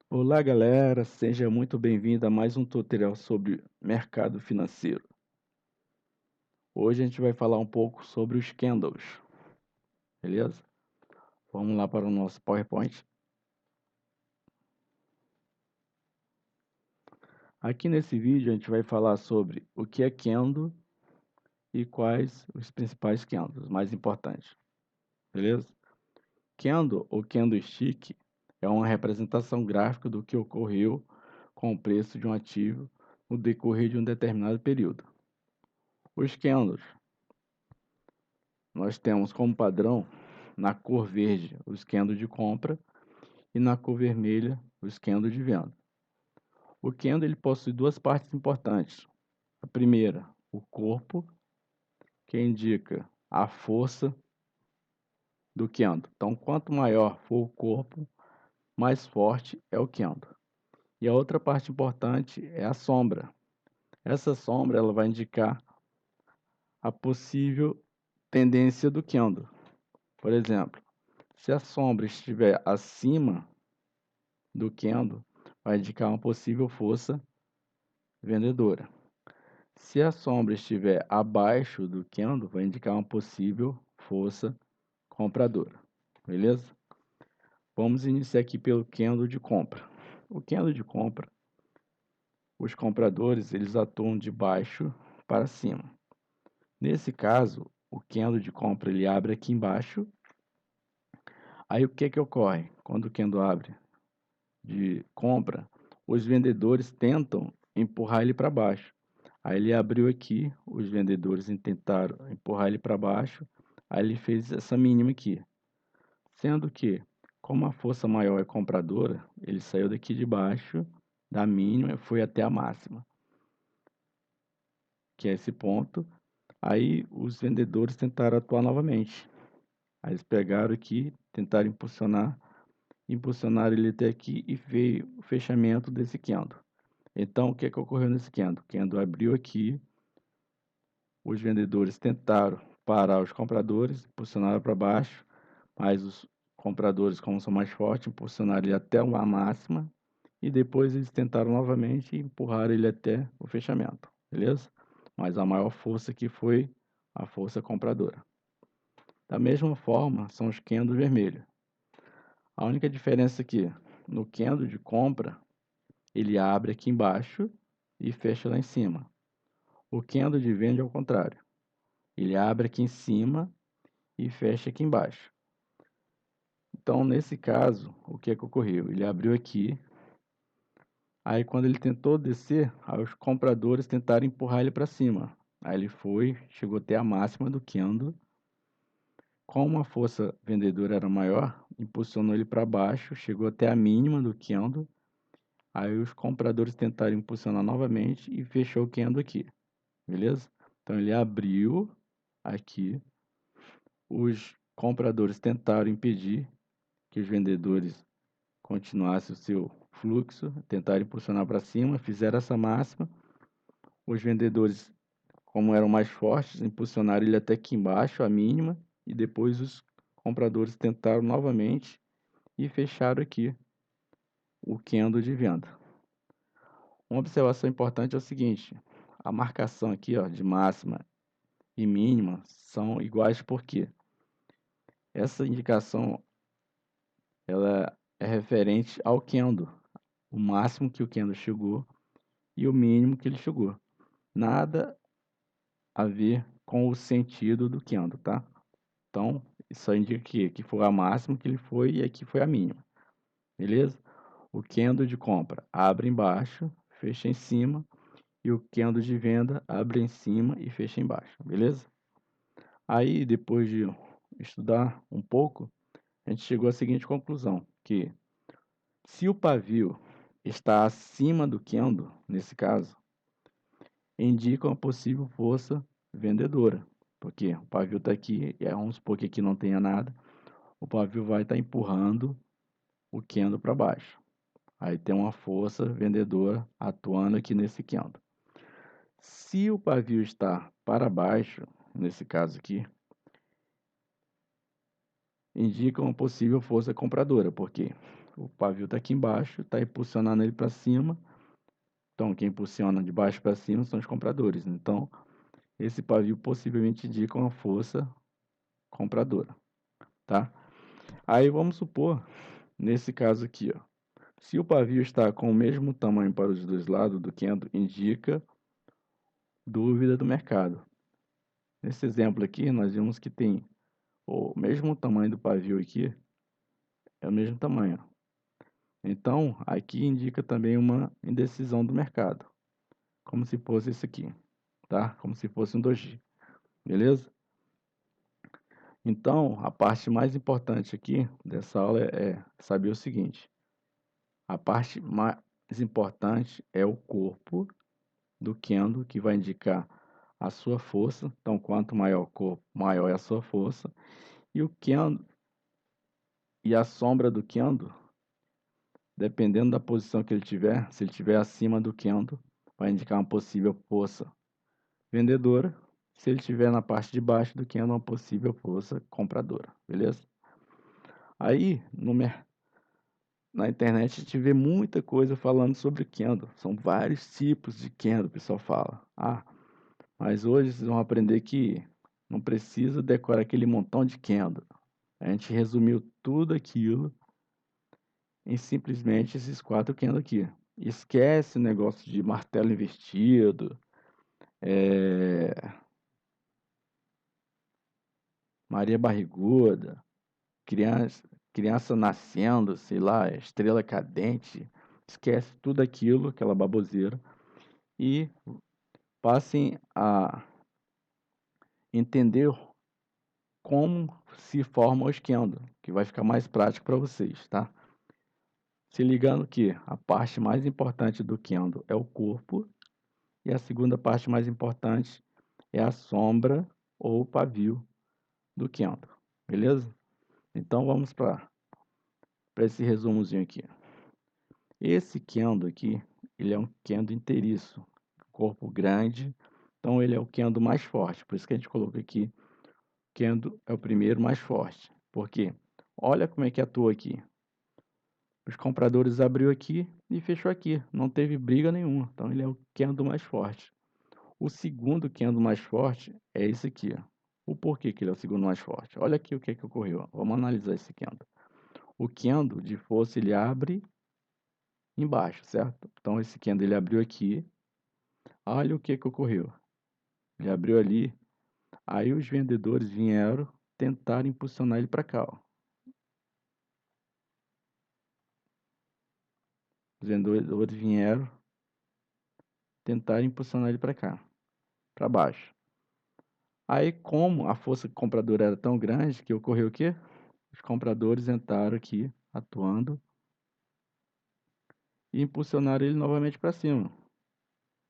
Olá, galera, seja muito bem-vindo a mais um tutorial sobre mercado financeiro. Hoje a gente vai falar um pouco sobre os candles, beleza? Vamos lá para o nosso PowerPoint. Aqui nesse vídeo a gente vai falar sobre o que é candle e quais os principais candles mais importantes, beleza? Candle ou candlestick é uma representação gráfica do que ocorreu com o preço de um ativo no decorrer de um determinado período. Os candles nós temos como padrão, na cor verde, os candles de compra e na cor vermelha, os candles de venda. O candle ele possui duas partes importantes. A primeira, o corpo, que indica a força do candle. Então, quanto maior for o corpo, mais forte é o candle. E a outra parte importante é a sombra. Essa sombra ela vai indicar a possível tendência do candle. Por exemplo, se a sombra estiver acima do candle, vai indicar uma possível força vendedora. Se a sombra estiver abaixo do candle, vai indicar uma possível força compradora. Beleza? Vamos iniciar aqui pelo candle de compra. O candle de compra, os compradores eles atuam de baixo para cima. Nesse caso, o candle de compra ele abre aqui embaixo. Aí o que ocorre? Quando o candle abre de compra, os vendedores tentam empurrar ele para baixo. Aí ele abriu aqui, os vendedores tentaram empurrar ele para baixo, aí ele fez essa mínima aqui. Sendo que, como a força maior é compradora, ele saiu daqui de baixo, da mínima e foi até a máxima, que é esse ponto. Aí os vendedores tentaram atuar novamente. Aí eles pegaram aqui, tentaram impulsionaram ele até aqui e veio o fechamento desse candle. Então, o que ocorreu nesse candle? O candle abriu aqui, os vendedores tentaram parar os compradores, impulsionaram para baixo, mas os compradores, como são mais fortes, impulsionaram ele até uma máxima e depois eles tentaram novamente e empurraram ele até o fechamento, beleza? Mas a maior força aqui foi a força compradora. Da mesma forma, são os candles vermelhos. A única diferença aqui, no candle de compra, ele abre aqui embaixo e fecha lá em cima. O candle de venda é ao contrário. Ele abre aqui em cima e fecha aqui embaixo. Então, nesse caso, o que ocorreu? Ele abriu aqui, aí quando ele tentou descer, aí os compradores tentaram empurrar ele para cima. Aí ele foi, chegou até a máxima do candle. Como a força vendedora era maior, impulsionou ele para baixo, chegou até a mínima do candle. Aí os compradores tentaram impulsionar novamente e fechou o candle aqui, beleza? Então ele abriu aqui, os compradores tentaram impedir que os vendedores continuassem o seu fluxo, tentaram impulsionar para cima, fizeram essa máxima. Os vendedores, como eram mais fortes, impulsionaram ele até aqui embaixo, a mínima, e depois os compradores tentaram novamente e fecharam aqui o candle de venda. Uma observação importante é o seguinte: a marcação aqui, ó, de máxima e mínima são iguais porque essa indicação ela é referente ao candle, o máximo que o candle chegou e o mínimo que ele chegou. Nada a ver com o sentido do candle, tá? Então, isso indica que foi a máxima que ele foi e aqui foi a mínima, beleza? O candle de compra abre embaixo, fecha em cima, e o candle de venda abre em cima e fecha embaixo, beleza? Aí, depois de estudar um pouco, a gente chegou à seguinte conclusão, que se o pavio está acima do candle, nesse caso, indica uma possível força vendedora, porque o pavio está aqui, e vamos supor que aqui não tenha nada, o pavio vai estar empurrando o candle para baixo. Aí tem uma força vendedora atuando aqui nesse candle. Se o pavio está para baixo, nesse caso aqui, indica uma possível força compradora, porque o pavio está aqui embaixo, está impulsionando ele para cima. Então, quem impulsiona de baixo para cima são os compradores. Então, esse pavio possivelmente indica uma força compradora, tá? Aí vamos supor, nesse caso aqui, ó, se o pavio está com o mesmo tamanho para os dois lados do candle, indica dúvida do mercado. Nesse exemplo aqui, nós vimos que tem o mesmo tamanho do pavio aqui, é o mesmo tamanho. Então, aqui indica também uma indecisão do mercado, como se fosse esse aqui, tá? Como se fosse um doji, beleza? Então, a parte mais importante aqui dessa aula é saber o seguinte: a parte mais importante é o corpo do candle, que vai indicar a sua força. Então, quanto maior o corpo, maior é a sua força. E o candle e a sombra do candle, dependendo da posição que ele tiver, se ele estiver acima do candle, vai indicar uma possível força vendedora. Se ele estiver na parte de baixo do candle, uma possível força compradora, beleza? Aí, na internet a gente vê muita coisa falando sobre candle. São vários tipos de candle, o pessoal fala. Mas hoje vocês vão aprender que não precisa decorar aquele montão de candle. A gente resumiu tudo aquilo em simplesmente esses 4 candles aqui. Esquece o negócio de martelo invertido, Maria Barriguda, criança nascendo, sei lá, estrela cadente. Esquece tudo aquilo, aquela baboseira, e passem a entender como se forma o candle, que vai ficar mais prático para vocês, tá? Se ligando que a parte mais importante do candle é o corpo e a segunda parte mais importante é a sombra ou pavio do candle, beleza? Então vamos para esse resumozinho aqui. Esse candle aqui, ele é um candle inteiriço, corpo grande, então ele é o candle mais forte, por isso que a gente colocou aqui, candle é o primeiro mais forte. Por quê? Olha como é que atua aqui. Os compradores abriu aqui e fechou aqui, não teve briga nenhuma, então ele é o candle mais forte. O segundo candle mais forte é esse aqui, ó. O porquê que ele é o segundo mais forte? Olha aqui o que ocorreu, ó. Vamos analisar esse candle. O candle de força ele abre embaixo, certo? Então esse candle ele abriu aqui. Olha o que ocorreu. Ele abriu ali, aí os vendedores vieram tentar impulsionar ele para cá, ó. Os vendedores vieram tentar impulsionar ele para cá, para baixo. Aí, como a força compradora era tão grande, que ocorreu o quê? Os compradores entraram aqui, atuando, e impulsionaram ele novamente para cima.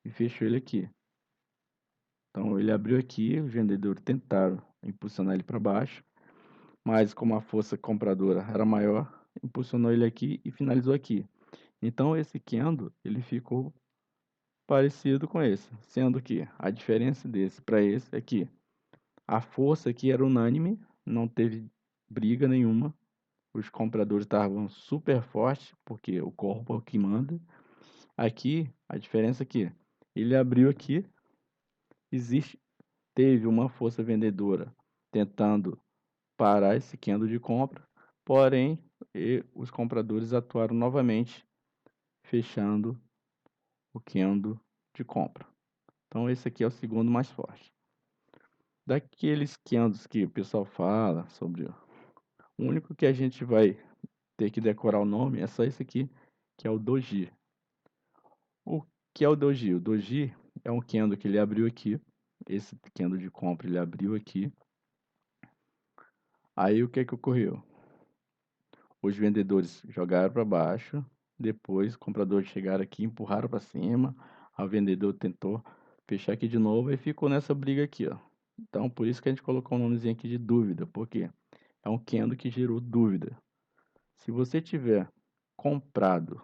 E fechou ele aqui. Então, ele abriu aqui, os vendedores tentaram impulsionar ele para baixo, mas como a força compradora era maior, impulsionou ele aqui e finalizou aqui. Então, esse candle, ele ficou parecido com esse, sendo que a diferença desse para esse é que a força aqui era unânime, não teve briga nenhuma. Os compradores estavam super fortes, porque o corpo é o que manda. Aqui, a diferença é que ele abriu aqui, teve uma força vendedora tentando parar esse candle de compra, porém, os compradores atuaram novamente, fechando o candle de compra. Então, esse aqui é o segundo mais forte. Daqueles candles que o pessoal fala sobre, o único que a gente vai ter que decorar o nome é só esse aqui, que é o Doji. O que é o Doji? O Doji é um candle que ele abriu aqui. Esse candle de compra ele abriu aqui. Aí o que ocorreu? Os vendedores jogaram para baixo. Depois, os compradores chegaram aqui, empurraram para cima. O vendedor tentou fechar aqui de novo e ficou nessa briga aqui, ó. Então, por isso que a gente colocou um nomezinho aqui de dúvida. Por quê? É um candle que gerou dúvida. Se você tiver comprado,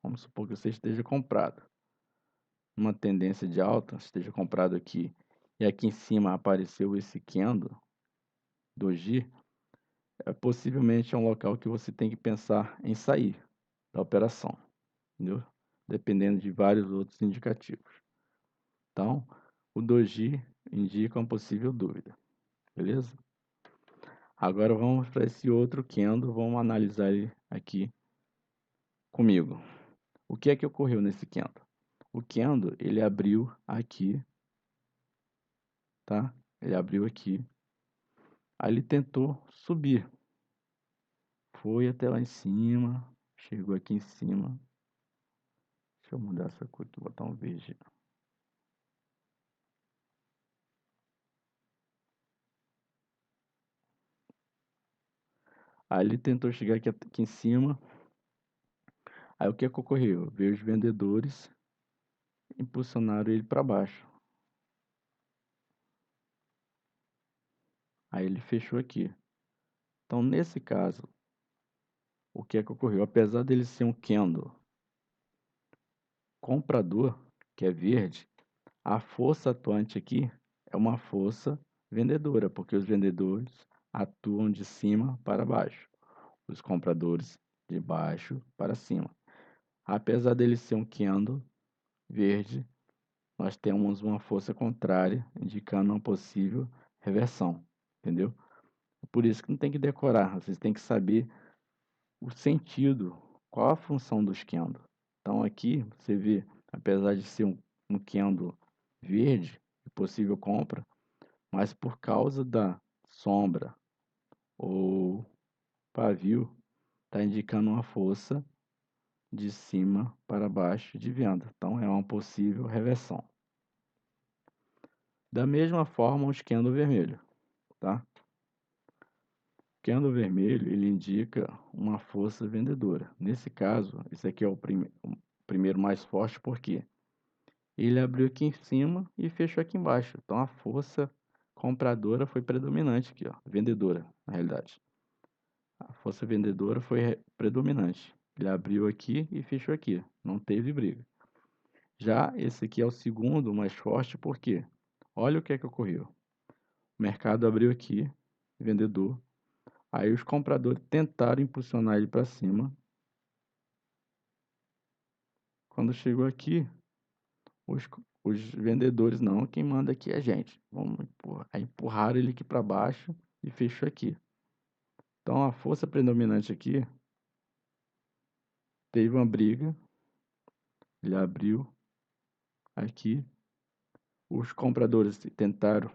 vamos supor que você esteja comprado, uma tendência de alta, esteja comprado aqui, e aqui em cima apareceu esse candle doji, possivelmente é um local que você tem que pensar em sair da operação, entendeu? Dependendo de vários outros indicativos. Então, o doji indica uma possível dúvida, beleza? Agora vamos para esse outro candle, vamos analisar ele aqui comigo. O que é que ocorreu nesse candle? O candle, ele abriu aqui, tá? Ele abriu aqui. Aí ele tentou subir. Foi até lá em cima, chegou aqui em cima. Deixa eu mudar essa cor aqui, botar um verde. Aí ele tentou chegar aqui em cima. Aí o que é que ocorreu? Veio os vendedores, impulsionaram ele para baixo. Aí ele fechou aqui. Então, nesse caso, o que é que ocorreu? Apesar dele ser um candle comprador, que é verde, a força atuante aqui é uma força vendedora, porque os vendedores atuam de cima para baixo, os compradores de baixo para cima. Apesar dele ser um candle verde, nós temos uma força contrária, indicando uma possível reversão, entendeu? Por isso que não tem que decorar, vocês têm que saber o sentido, qual a função dos candles. Então aqui você vê, apesar de ser um candle verde, possível compra, mas por causa da sombra ou pavio, está indicando uma força de cima para baixo de venda. Então é uma possível reversão. Da mesma forma, o candle vermelho, tá? O candle vermelho, ele indica uma força vendedora. Nesse caso, esse aqui é o primeiro mais forte, porque ele abriu aqui em cima e fechou aqui embaixo. Então a força compradora foi predominante aqui, ó, vendedora, na realidade. A força vendedora foi predominante. Ele abriu aqui e fechou aqui, não teve briga. Já esse aqui é o segundo mais forte, porque olha o que é que ocorreu. O mercado abriu aqui, vendedor. Aí os compradores tentaram impulsionar ele para cima. Quando chegou aqui, os vendedores não, quem manda aqui é a gente. Vamos empurrar. Aí empurraram ele aqui para baixo e fechou aqui. Então a força predominante aqui teve uma briga. Ele abriu aqui. Os compradores tentaram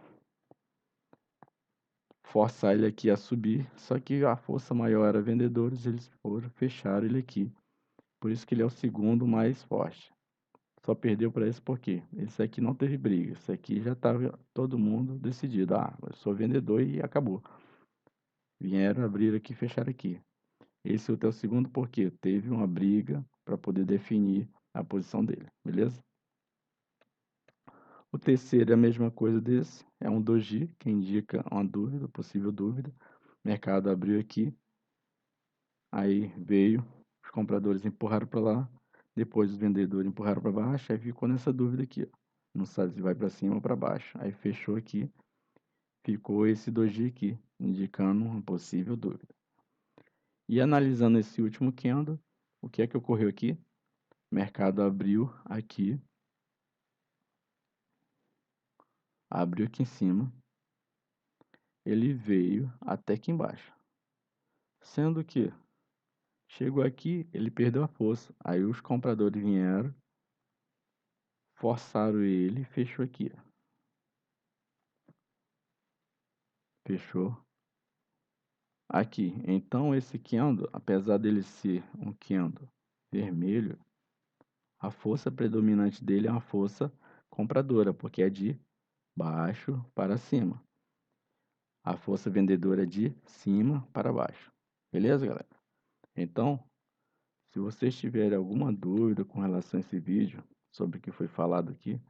forçar ele aqui a subir, só que a força maior era vendedores, eles foram fechar ele aqui. Por isso que ele é o segundo mais forte. Só perdeu para esse porque esse aqui não teve briga. Esse aqui já estava todo mundo decidido. Ah, eu sou vendedor e acabou. Vieram abrir aqui e fechar aqui. Esse é o segundo porque teve uma briga para poder definir a posição dele, beleza? O terceiro é a mesma coisa desse, é um doji, que indica uma dúvida, possível dúvida. O mercado abriu aqui, aí veio, os compradores empurraram para lá, depois os vendedores empurraram para baixo, aí ficou nessa dúvida aqui, ó. Não sabe se vai para cima ou para baixo. Aí fechou aqui, ficou esse doji aqui, indicando uma possível dúvida. E analisando esse último candle, o que é que ocorreu aqui? O mercado abriu aqui em cima, ele veio até aqui embaixo. Sendo que chegou aqui, ele perdeu a força. Aí os compradores vieram, forçaram ele e fechou aqui. Fechou aqui. Então esse candle, apesar dele ser um candle vermelho, a força predominante dele é uma força compradora, porque é de baixo para cima. A força vendedora é de cima para baixo. Beleza, galera? Então, se vocês tiverem alguma dúvida com relação a esse vídeo, sobre o que foi falado aqui,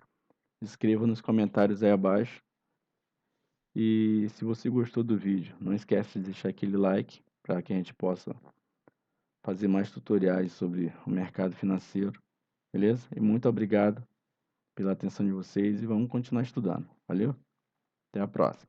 escreva nos comentários aí abaixo. E se você gostou do vídeo, não esquece de deixar aquele like para que a gente possa fazer mais tutoriais sobre o mercado financeiro, beleza? E muito obrigado pela atenção de vocês e vamos continuar estudando. Valeu? Até a próxima.